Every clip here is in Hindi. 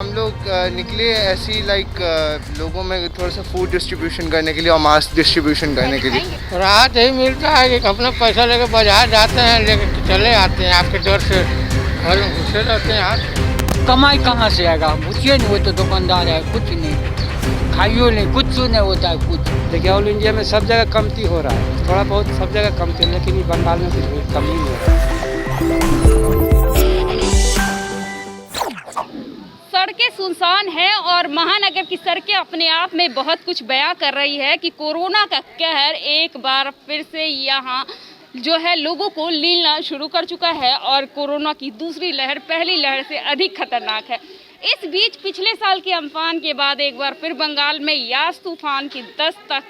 हम लोग निकले ऐसी लोगों में थोड़ा सा फूड डिस्ट्रीब्यूशन करने के लिए और मास्क डिस्ट्रीब्यूशन करने के लिए। राहत यही मिलता है कि अपना पैसा लेके बाजार जाते हैं, लेके चले आते हैं। आपके डर से घर में घुसे रहते हैं। आज कमाई कहाँ से आएगा? पूछिए नहीं, वो तो दुकानदार है, कुछ नहीं खाइयो नहीं, कुछ नहीं होता है कुछ। देखिए ऑल इंडिया में सब जगह कमती हो रहा है, थोड़ा बहुत सब जगह कमती है, लेकिन ये बंगाल में कुछ कम नहीं हो रहा है। सड़कें सुनसान हैं और महानगर की सड़कें अपने आप में बहुत कुछ बयां कर रही है कि कोरोना का कहर एक बार फिर से यहाँ जो है लोगों को लीलना शुरू कर चुका है और कोरोना की दूसरी लहर पहली लहर से अधिक खतरनाक है। इस बीच पिछले साल के अम्फान के बाद एक बार फिर बंगाल में यास तूफान की दस्तक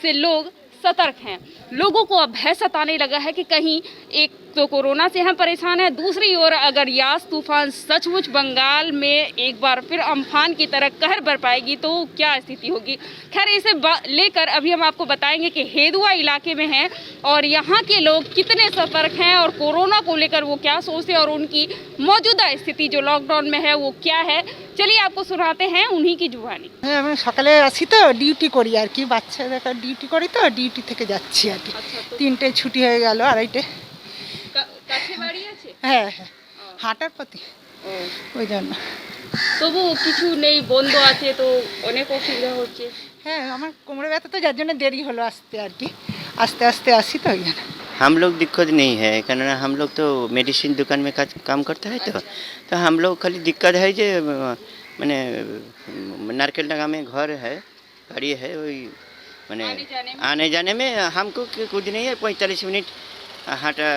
से लोग सतर्क हैं। लोगों को अब भय सताने लगा है कि कहीं एक तो कोरोना से हम परेशान हैं, दूसरी ओर अगर यास तूफान सचमुच बंगाल में एक बार फिर अम्फान की तरह कहर बरपाएगी तो क्या स्थिति होगी। खैर इसे लेकर अभी हम आपको बताएंगे कि हेदुआ इलाके में हैं और यहाँ के लोग कितने सतर्क हैं और कोरोना को लेकर वो क्या सोचते हैं और उनकी मौजूदा स्थिति जो लॉकडाउन में है वो क्या है। चलिए आपको सुनाते हैं उन्हीं की जुबानी। আমি সকালে আসি তো ডিউটি করি আর কি, বাচ্চাদের ডিউটি করি তো ডিউটি থেকে যাচ্ছি আর কি। তিনটে ছুটি হয়ে গেল, আড়াইটে। কাছে বাড়ি আছে? হ্যাঁ হ্যাঁ, হাঁটার পথে, ওই জন্য। তবু কিছু নেই, বন্ধ আছে তো অনেক অসুবিধা হচ্ছে। হ্যাঁ, আমার কোমরে ব্যথা তো, যার জন্য দেরি হলো আসতে আর কি। আস্তে আস্তে আসি তো, ওই জন্য। हम लोग दिक्कत नहीं है, कारण हम लोग तो मेडिसिन दुकान में काम करता है, तो हम लोग खाली दिक्कत है जो मैंने नारकेल डगा में घर है, गाड़ी है, वही मैंने आने जाने में हमको कुछ नहीं है। 45 मिनट हाटा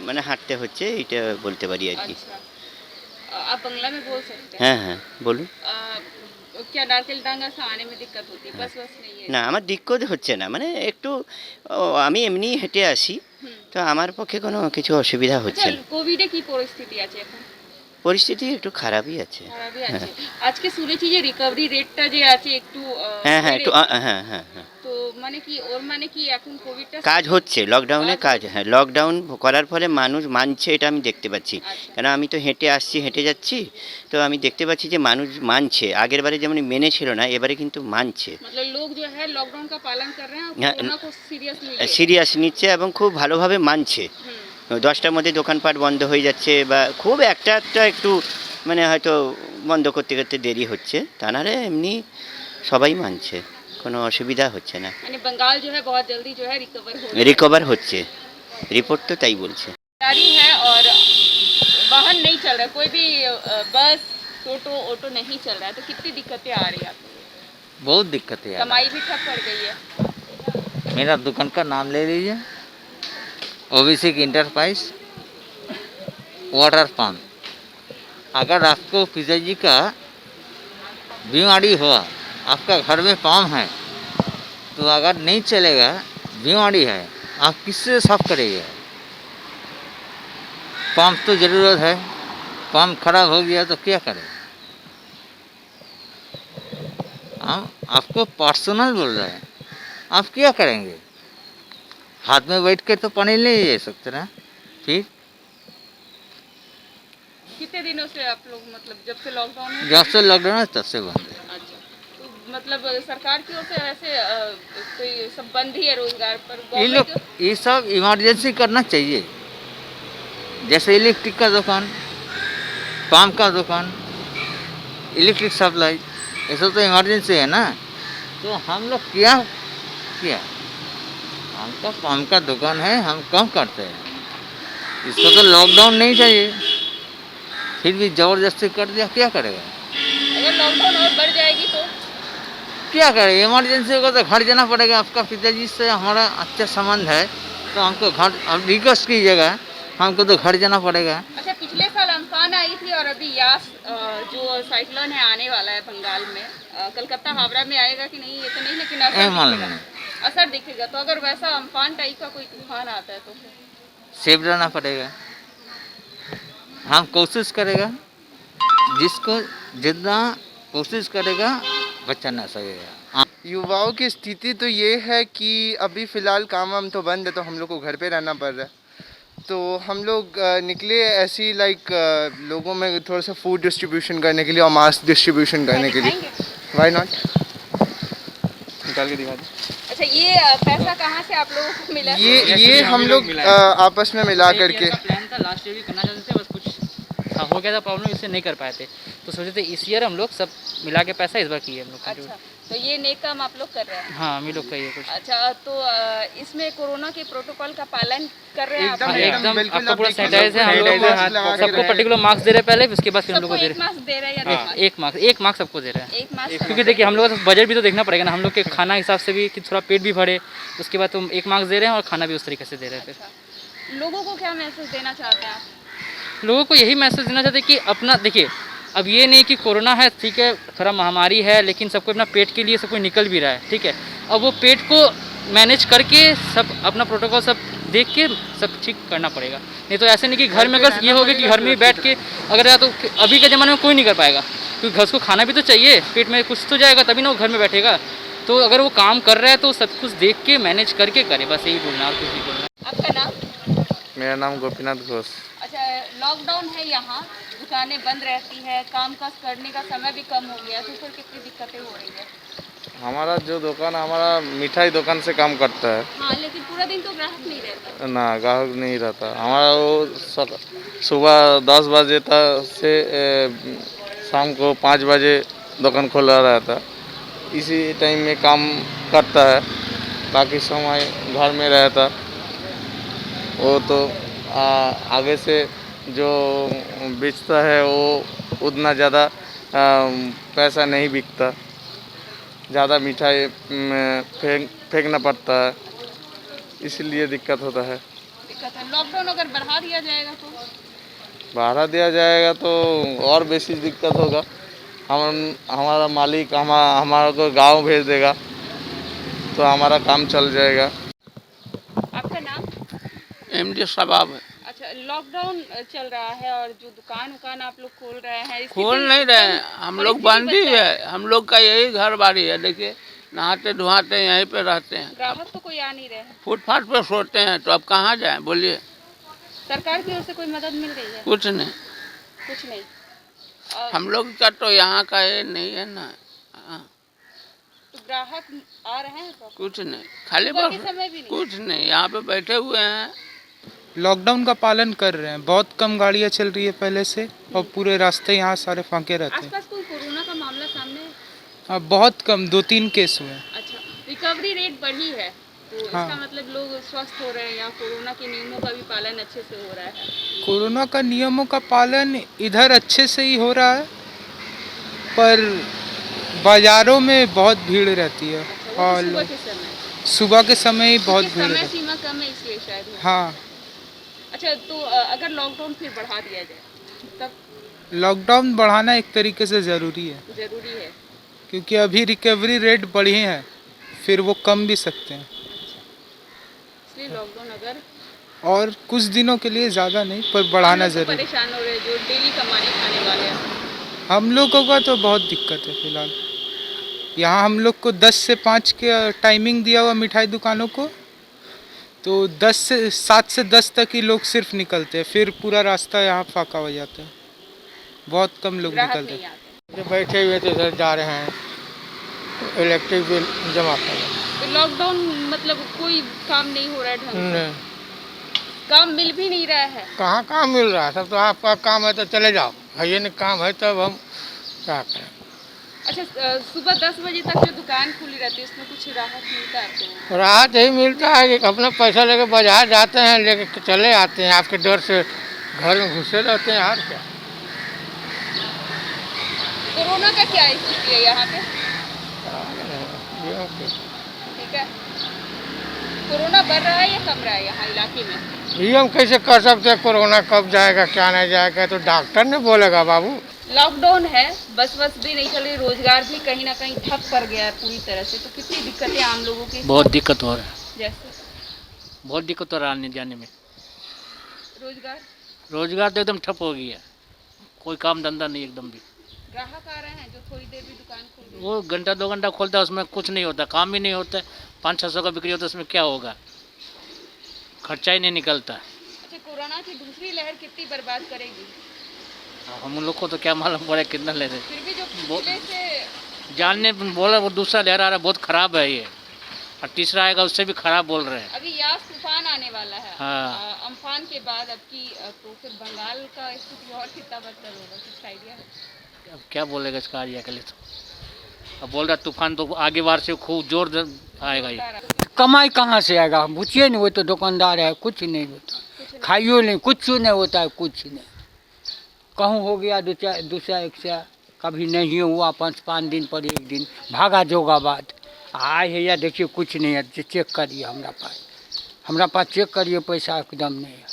मैंने हाঁটতে হচ্ছে, এটা বলতে পারি আর কি। आप बांग्ला में बोल सकते हैं? হ্যাঁ হ্যাঁ বলুন। क्या नारकेलडांगा से आने में दिक्कत होती है? बस नहीं है না আমার দিক্কত হচ্ছে না, মানে একটু আমি এমনি হেঁটে আসি, তো আমার পক্ষে কোনো কিছু অসুবিধা হচ্ছে না। কোভিডে কি পরিস্থিতি আছে এখন? পরিস্থিতি একটু খারাপই আছে। খারাপই আছে। আজকে শুনেছি যে রিকভারি রেটটা যে আছে একটু হ্যাঁ হ্যাঁ একটু হ্যাঁ হ্যাঁ হ্যাঁ তো মানে কি ওর মানে কি এখন কোভিডটা কাজ হচ্ছে, লকডাউনে কাজ, হ্যাঁ লকডাউন করার ফলে মানুষ মানছে, এটা আমি দেখতে পাচ্ছি। কারণ আমি তো হেঁটে আসছি, হেঁটে যাচ্ছি, তো আমি দেখতে পাচ্ছি যে মানুষ মানছে। আগের বারে যেমন মেনে ছিল না, এবারে কিন্তু মানছে। मतलब लोग जो है लॉकडाउन का पालन कर रहे हैं और कोरोना को সিরিয়াস নিচ্ছে এবং খুব ভালোভাবে মানছে। 10টার মধ্যে দোকানপাট বন্ধ হয়ে যাচ্ছে বা খুব একটা একটু মানে হয়তো বন্ধ করতে করতে দেরি হচ্ছে, তা নাহলে এমনি সবাই মানছে, কোনো অসুবিধা হচ্ছে না। মানে बंगाल जो है बहुत जल्दी जो है রিকভার হচ্ছে, রিপোর্ট তো তাই বলছে। गाड़ी है और वाहन नहीं चल रहा, कोई भी बस टोटो ऑटो नहीं चल रहा है, तो कितनी दिक्कतें आ रही है आपको? बहुत दिक्कत है। कमाई भी ठप पड़ गई है। मेरा दुकान का नाम ले लीजिए, ओबीसी इंटरप्राइज वाटर पंप। अगर आपको पिताजी का बीमारी हुआ, आपका घर में पंप है, तो अगर नहीं चलेगा, बीमारी है, आप किससे साफ करेंगे? पंप तो ज़रूरत है, पंप खराब हो गया तो क्या करें? हम आपको पर्सनल बोल रहे हैं, आप क्या करेंगे? हाथ में बैठ के तो पानी नहीं ले सकते ना। फिर कितने दिनों से आप लोग मतलब जब से लॉकडाउन है? जब से लॉकडाउन है तब से बंद है। अच्छा, तो मतलब सरकार की ओर से ऐसे कोई सब बंद ही है रोजगार पर? ये लोग ये सब इमरजेंसी करना चाहिए, जैसे इलेक्ट्रिक का दुकान, पंप का दुकान, इलेक्ट्रिक सप्लाई, ये सब तो इमरजेंसी है ना। तो हम लोग क्या किया, हमका पंप का दुकान है, हम कम करते हैं, इसको तो लॉकडाउन नहीं चाहिए, फिर भी ज़बरदस्ती कर दिया, क्या करेगा? अगर लॉकडाउन और बढ़ जाएगी तो क्या करें? इमरजेंसी को तो घर जाना पड़ेगा। आपका पिताजी से हमारा अच्छा संबंध है, तो हमको घर, अब रिक्वेस्ट कीजिएगा, हमको तो घर जाना पड़ेगा। अच्छा, पिछले साल अम्फान आई थी और अभी यास जो साइक्लोन है आने वाला है बंगाल में, कलकत्ता हावड़ा में आएगा कि नहीं ये तो नहीं, लेकिन असर दिखेगा। तो अगर वैसा अम्फान टाइप का कोई तूफान आता है तो सेफ रहना पड़ेगा। हम कोशिश करेगा, जिसको जितना कोशिश करेगा बचाना सकेगा। युवाओं की स्थिति तो ये है कि अभी फ़िलहाल काम वाम तो बंद है, तो हम लोग को घर पे रहना पड़ रहा है। तो हम लोग निकले ऐसी लाइक लोगों में थोड़ा सा फूड डिस्ट्रीब्यूशन करने के लिए और मास्क डिस्ट्रीब्यूशन करने के लिए। दिखाएंगे? Why not? निकाल के दिखा दो। अच्छा, ये पैसा कहाँ से आप लोगों को मिला? ये हम लोग आपस में मिला करके प्लान था, लास्ट ईयर भी करना चाहते थे, बस कुछ हो गया था प्रॉब्लम, इससे नहीं कर पाए थे। तो सोचे थे इस ईयर हम लोग सब मिला के पैसा इस बार किए हम लोग। अच्छा, तो ये नेक काम आप लोग कर रहे हैं? हाँ, हम ही लोग का ये कुछ। अच्छा, तो इसमें कोरोना के प्रोटोकॉल का पालन कर रहे हैं आप? एकदम आपका पूरा सैनिटाइज है, हम लोग सबको पर्टिकुलर मास्क दे रहे हैं पहले, उसके बाद फिर हम लोग को दे रहे हैं। मास्क दे रहे हैं या एक मास्क सबको दे रहे हैं। एक मास्क? क्योंकि देखिए हम लोग का बजट भी तो देखना पड़ेगा ना, हम लोग के खाना हिसाब से भी कि थोड़ा पेट भी भरे, उसके बाद तो एक मास्क दे रहे हैं और खाना भी उस तरीके से दे रहे हैं। फिर लोगों को क्या मैसेज देना चाहते हैं आप? लोगों को यही मैसेज देना चाहते हैं कि अपना देखिए, अब ये नहीं कि कोरोना है ठीक है, थोड़ा महामारी है, लेकिन सबको अपना पेट के लिए सब कोई निकल भी रहा है, ठीक है। अब वो पेट को मैनेज करके सब अपना प्रोटोकॉल सब देख के सब ठीक करना पड़ेगा। नहीं तो ऐसे नहीं कि घर में अगर ये हो गया कि घर में ही बैठ के अगर या तो अभी के ज़माने में कोई नहीं कर पाएगा, क्योंकि घर को खाना भी तो चाहिए, पेट में कुछ तो जाएगा तभी ना वो घर में बैठेगा। तो अगर वो काम कर रहा है तो सब कुछ देख के मैनेज करके करे, बस यही बोलना और कुछ नहीं बोलना। आपका नाम? मेरा नाम गोपीनाथ घोष। अच्छा, लॉकडाउन है, यहाँ दुकानें बंद रहती है, काम काज करने का समय भी कम हो गया, तो फिर कितनी दिक्कतें हो रही है? हमारा जो दुकान, हमारा मिठाई दुकान से काम करता है। हाँ, लेकिन पूरा दिन तो ग्राहक नहीं रहता ना, ग्राहक नहीं रहता हमारा। वो सुबह 10 बजे तक से शाम को 5 बजे दुकान खुला रहता, इसी टाइम में काम करता है, बाकी समय घर में रहता। वो तो आगे से जो बेचता है वो उतना ज़्यादा पैसा नहीं बिकता, ज़्यादा मिठाई फेंकना पड़ता है, इसलिए दिक्कत होता है। दिक्कत है। लॉकडाउन अगर बढ़ा दिया जाएगा तो? बढ़ा दिया जाएगा तो और बेसी दिक्कत होगा। हमारा मालिक हमारा को गांव भेज देगा तो हमारा काम चल जाएगा। आपका नाम? MD शबाब है। अच्छा, लॉकडाउन चल रहा है और जो दुकान आप लोग खोल रहे हैं, खोल नहीं रहे हैं, हम लोग बंद ही है। हम लोग का यही घर बाड़ी है, देखिए नहाते धोहाते यहीं पे रहते हैं। ग्राहक तो कोई आ नहीं रहे हैं, फुटपाथ पे सोते हैं, तो अब कहाँ जाएं बोलिए? सरकार की ओर से कोई मदद मिल रही है? कुछ नहीं, कुछ नहीं। हम लोग का तो यहाँ का ये नहीं है ना। तो ग्राहक आ रहे हैं तो? कुछ नहीं, खाली सुबह बस के समय भी नहीं? कुछ नहीं, यहाँ पे बैठे हुए हैं। लॉकडाउन का पालन कर रहे हैं, बहुत कम गाड़ियाँ चल रही है पहले से, और पूरे रास्ते यहाँ सारे फांके रहते हैं। आसपास कोई कोरोना का मामला सामने है? अब बहुत कम, 2-3 केस हुए हैं। अच्छा, रिकवरी रेट बढ़ी है, तो हाँ। इसका मतलब लोग स्वस्थ हो रहे हैं या कोरोना के नियमों का भी पालन अच्छे से हो रहा है? कोरोना का नियमों का पालन इधर अच्छे से ही हो रहा है, पर बाज़ारों में बहुत भीड़ रहती है। अच्छा, और सुबह के समय ही बहुत भीड़ समय रहती है। सीमा कम है इसलिए शायद हो। हाँ, अच्छा, तो अगर लॉकडाउन फिर बढ़ा दिया जाए तब? लॉकडाउन बढ़ाना एक तरीके से ज़रूरी है, जरूरी है, क्योंकि अभी रिकवरी रेट बढ़ी है, फिर वो कम भी सकते हैं। इसलिए लॉकडाउन अगर और कुछ दिनों के लिए ज़्यादा नहीं, पर बढ़ाना लोग तो ज़रूरी है। परेशान हो रहे हैं जो डेली कमाने खाने वाले हैं। हम लोगों का तो बहुत दिक्कत है फिलहाल। यहाँ हम लोग को 10 से 5 के टाइमिंग दिया हुआ मिठाई दुकानों को, तो 7 से 10 तक ही लोग सिर्फ निकलते हैं, फिर पूरा रास्ता यहाँ फाका हो जाता है, बहुत कम लोग ग्राहक निकलते नहीं हैं। आते। जो बैठे हुए थे इधर जा रहे हैं, इलेक्ट्रिक बिल जमा कर रहे तो लॉकडाउन मतलब कोई काम नहीं हो रहा है ढंग से? हैं। काम मिल भी नहीं रहा है? कहाँ काम मिल रहा है? सब तो आपका काम है तो चले जाओ, है ये नहीं काम है तब हम क्या करें? अच्छा, सुबह 10 बजे तक जो दुकान खुली रहती है उसमें कुछ राहत मिलता है आपको? राहत यही मिलता है कि अपना पैसा लेके बाजार जाते हैं, लेके चले आते हैं, आपके डर से घर में घुसे रहते हैं। और क्या कोरोना का क्या स्थिति है यहाँ पे? ये ठीक है, कोरोना बढ़ रहा है या कम रहा है यहाँ इलाके में? ये हम कैसे कर सकते हैं? कोरोना कब जाएगा क्या नहीं जाएगा तो डॉक्टर ने बोलेगा बाबू। लॉकडाउन है, बस भी नहीं चल रही, रोजगार भी कहीं ना कहीं ठप पड़ गया है पूरी तरह से, तो कितनी दिक्कतें आम लोगों की? बहुत दिक्कत हो रहा है, जैसे बहुत दिक्कत हो रहा है आने जाने में। रोजगार तो एकदम ठप हो गया, कोई काम धंधा नहीं एकदम भी। ग्राहक आ रहे हैं जो थोड़ी देर भी दुकान खोल रहे हैं? वो घंटा 2 घंटा खोलता है, उसमें कुछ नहीं होता, काम ही नहीं होता है। 500-600 का बिक्री होता है, उसमें क्या होगा? खर्चा ही नहीं निकलता। अच्छा, की दूसरी लहर कितनी बर्बाद करेगी? हम लोग को तो क्या मालूम पड़े कितना ले रहे। फिर भी जो पिछले से जानने बोला वो दूसरा लहर आ रहा है बहुत खराब है ये, और तीसरा आएगा उससे भी खराब बोल रहे हैं। अभी यास तूफान आने वाला है। हाँ। अम्फान के बाद अब की तो फिर बंगाल का स्थिति और कितना बदतर होगा, कुछ आइडिया है? अब क्या बोलेगा इसका आइडिया के लिए तो। अब बोल रहा तूफान तो आगे बार से खूब जोर आएगा ये। कमाई कहाँ से आएगा? हम पूछिए नहीं, वो तो दुकानदार है, कुछ नहीं होता, खाइयो नहीं, कुछ नहीं होता है, कुछ नहीं। कहूँ हो गया दूसरा एक से, कभी नहीं हुआ 5 दिन पर एक दिन भागा जोगा बात आए है या देखिए कुछ नहीं है। चेक करिए हमारा पास चेक करिए, पैसा एकदम नहीं है,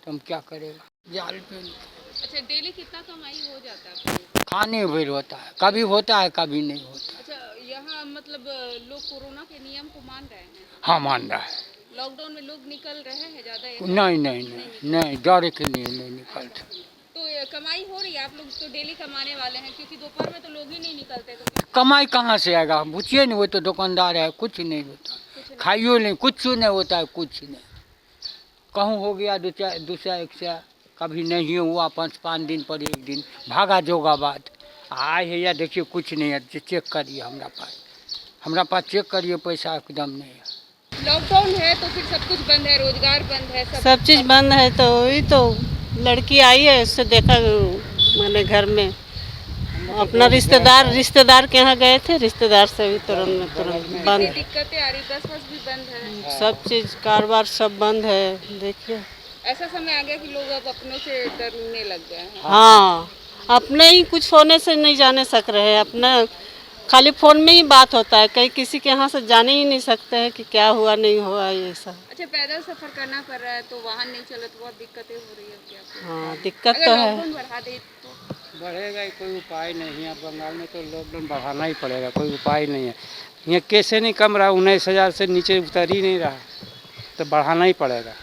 तो हम क्या करेगा? जाल पे। अच्छा, डेली कितना कमाई हो जाता है? खाने भर होता है, कभी होता है कभी नहीं होता। अच्छा, यहाँ मतलब लोग कोरोना के नियम को मान रहे हैं? हाँ मान रहा है। लॉकडाउन में लोग निकल रहे हैं ज़्यादा? नहीं डर के लिए नहीं निकलते। तो कमाई हो रही है? आप लोग तो डेली कमाने वाले हैं, क्योंकि दोपहर में तो लोग ही नहीं निकलते। तो कमाई कहाँ से आएगा? हम पूछिए नहीं, वो तो दुकानदार है, कुछ नहीं होता, खाइयो नहीं, कुछ नहीं होता है, कुछ नहीं। कहूँ हो गया दूसरा एक से, कभी नहीं हुआ 5 दिन पर एक दिन भागा जोगा बात आए है या देखिए कुछ नहीं है। चेक करिए हमारा पास चेक करिए, पैसा एकदम नहीं है। लॉकडाउन है तो फिर सब कुछ बंद है, रोजगार बंद है, सब चीज़ बंद है। तो वही तो लड़की आई है, उससे देखा मैंने घर में अपना रिश्तेदार के यहाँ गए थे, रिश्तेदार से भी तुरंत बंद। दिक्कतें आ रही, बस भी बंद है, सब चीज़ कारोबार सब बंद है। देखिए ऐसा समय आ गया कि लोग अब अपनों से डरने लग गए हैं। हाँ, अपने ही कुछ होने से नहीं जाने सक रहे हैं, अपना खाली फ़ोन में ही बात होता है, कहीं किसी के यहाँ से जाने ही नहीं सकते हैं कि क्या हुआ नहीं हुआ ये सब। अच्छा, पैदल सफर करना पड़ रहा है तो वाहन नहीं चले तो बहुत दिक्कतें हो रही है क्या? हाँ, दिक्कत तो है। लॉकडाउन बढ़ा दे तो बढ़ेगा ही, कोई उपाय नहीं है। बंगाल में तो लॉकडाउन बढ़ाना ही पड़ेगा, कोई उपाय नहीं है। यहाँ कैसे नहीं कम रहा, 19,000 से नीचे उतर ही नहीं रहा, तो बढ़ाना ही पड़ेगा।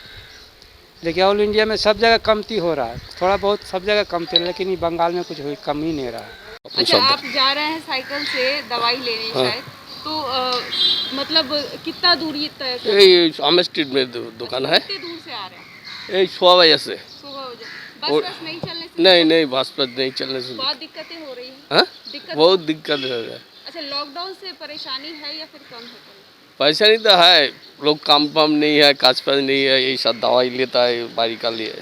देखिए ऑल इंडिया में सब जगह कमती हो रहा है, थोड़ा बहुत सब जगह कमती है, लेकिन बंगाल में कुछ कम ही नहीं रहा। अच्छा, आप जा रहे हैं साइकिल से दवाई लेने शायद, तो मतलब कितना दूरी तय कर? आम स्ट्रीट में दुकान है। कितनी दूर से आ रहे हैं? 6 बजे से। बस नहीं चलने से? नहीं बस नहीं चलने से बहुत दिक्कतें हो रही हैं। हाँ? बहुत दिक्कत हो रहा है। अच्छा, लॉकडाउन से परेशानी है या फिर कम है? परेशानी तो है, लोग काम पाम नहीं है, काज पाज नहीं है, यही सब दवाई लेता है बारी का लिए,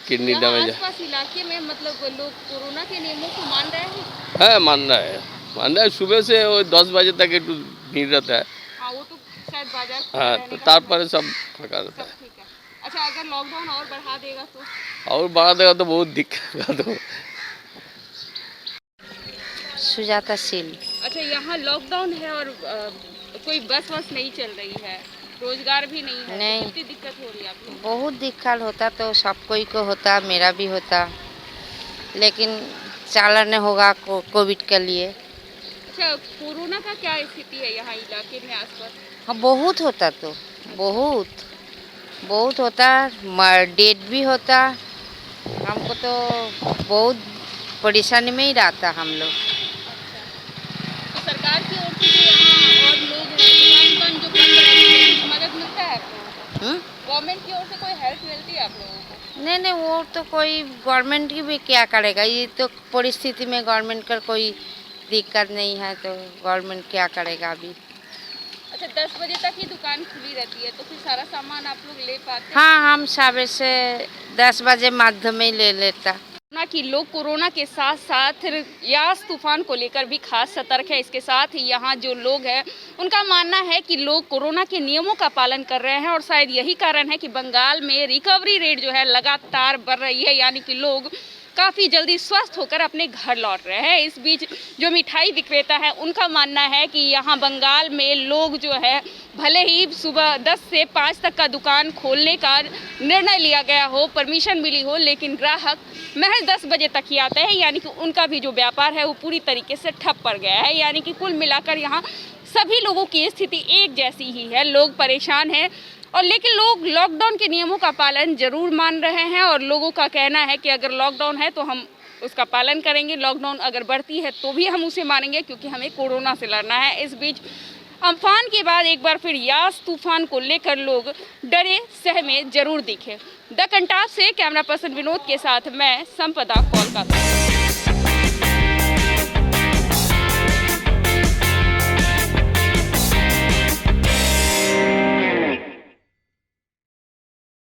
किडनी डैमेज है। आसपास इलाके में मतलब लोग कोरोना के नियमों को मान रहे हैं? है, मान रहा है। सुबह से वो 10 बजे तक एक भीड़ रहता है। हाँ, वो तो शायद बाजार। हाँ, तो तार पर सब फंका रहता है। ठीक है। अच्छा, अगर लॉकडाउन और बढ़ा देगा तो? और बढ़ा देगा तो बहुत दिक्कत हो। सुजाता सील। अच्छा, यहाँ लॉकडाउन है और कोई बस नहीं चल रही है, रोजगार भी नहीं है, नहीं। तो कितनी दिक्कत हो रही है आपको? बहुत दिक्कत होता, तो सब कोई को होता, मेरा भी होता, लेकिन चालन होगा कोविड के लिए। अच्छा, कोरोना का क्या स्थिति है यहाँ इलाके में आसपास? हाँ, बहुत होता, तो बहुत होता, डेट भी होता। हमको तो बहुत परेशानी में ही रहता हम लोग। तो सरकार की ओर से यहाँ और लोग दुकान जो बंद रहती है, मदद मिलता है आप लोगों को? गवर्नमेंट की ओर से कोई हेल्प मिलती है आप लोगों को? नहीं, वो तो कोई गवर्नमेंट की भी क्या करेगा, ये तो परिस्थिति में गवर्नमेंट का कोई दिक्कत नहीं है, तो गवर्नमेंट क्या करेगा अभी। अच्छा, 10 बजे तक ही दुकान खुली रहती है, तो फिर सारा सामान आप लोग ले पाते हैं? हाँ, हम सवेरे से 10 बजे माध्यम में ले लेता। कि लोग कोरोना के साथ साथ यास तूफान को लेकर भी खास सतर्क है। इसके साथ ही यहाँ जो लोग हैं उनका मानना है कि लोग कोरोना के नियमों का पालन कर रहे हैं और शायद यही कारण है कि बंगाल में रिकवरी रेट जो है लगातार बढ़ रही है, यानी कि लोग काफ़ी जल्दी स्वस्थ होकर अपने घर लौट रहे हैं। इस बीच जो मिठाई विक्रेता है उनका मानना है कि यहाँ बंगाल में लोग जो है भले ही सुबह 10 से 5 तक का दुकान खोलने का निर्णय लिया गया हो, परमिशन मिली हो, लेकिन ग्राहक महज 10 बजे तक ही आते हैं, यानी कि उनका भी जो व्यापार है वो पूरी तरीके से ठप पड़ गया है। यानी कि कुल मिलाकर यहाँ सभी लोगों की स्थिति एक जैसी ही है, लोग परेशान हैं और लेकिन लोग लॉकडाउन के नियमों का पालन जरूर मान रहे हैं और लोगों का कहना है कि अगर लॉकडाउन है तो हम उसका पालन करेंगे, लॉकडाउन अगर बढ़ती है तो भी हम उसे मानेंगे, क्योंकि हमें कोरोना से लड़ना है। इस बीच अम्फान के बाद एक बार फिर यास तूफान को लेकर लोग डरे सहमे जरूर दिखे। द कंटाप से कैमरा पर्सन विनोद के साथ मैं संपदा, कोलकाता।